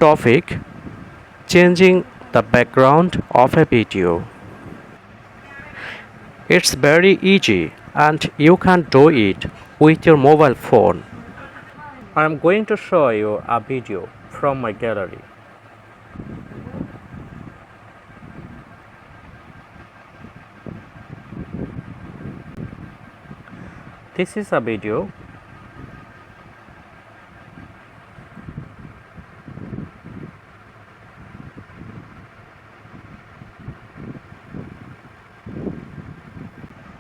Topic: changing the background of a video. It's very easy and you can do it with your mobile phone. I'm going to show you a video from my gallery. This is a video.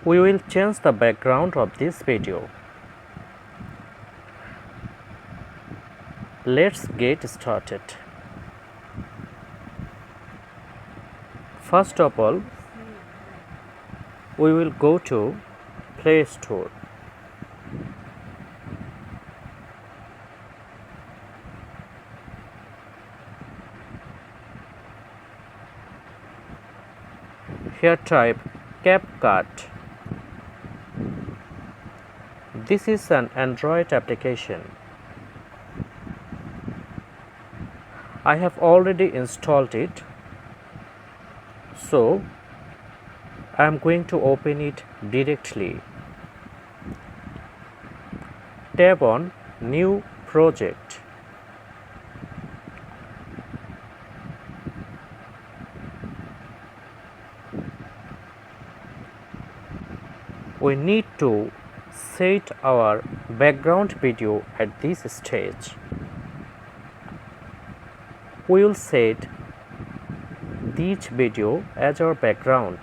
We will change the background of this video. Let's get started. First of all, we will go to Play Store. Here type CapCut. This is an Android application. I have already installed it, so I am going to open it directly. Tap on New Project. We need to set our background video at this stage. We will set this video as our background.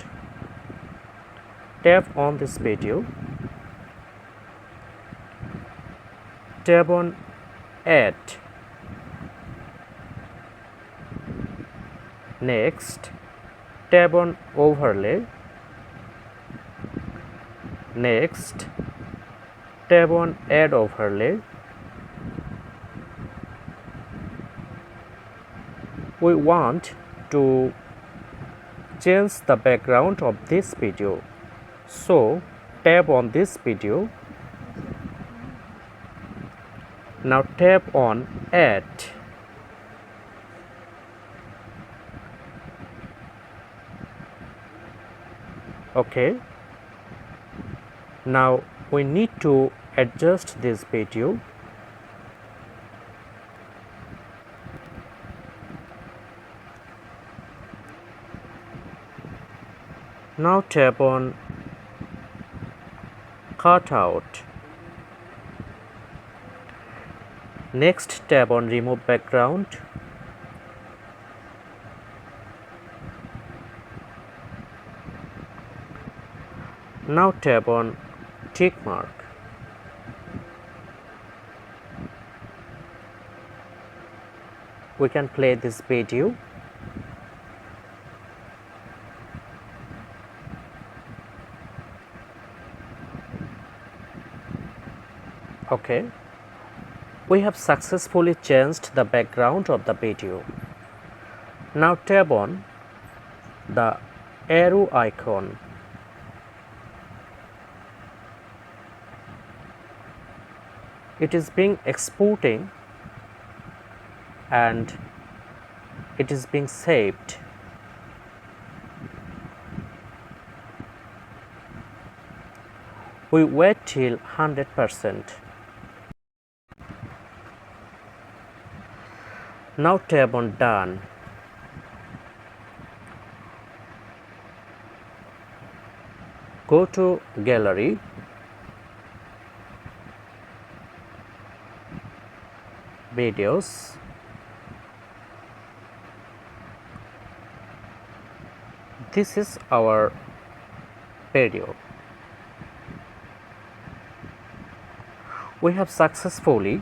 Tap on this video. Tap on Add. Next, tap on Overlay. Next, tap on Add Overlay. We want to change the background of this video, so tap on this video. Now tap on Add. Okay. Now we need to adjust this video. Now tap on Cutout. Next, tap on Remove Background. Now tap on Tick mark. We can play this video. Okay, we have successfully changed the background of the video. Now tap on the arrow icon. It is being exporting and it is being saved. We wait till 100%. Now tap on Done. Go to Gallery. Videos. This is our video. We have successfully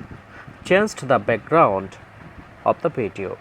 changed the background of the video.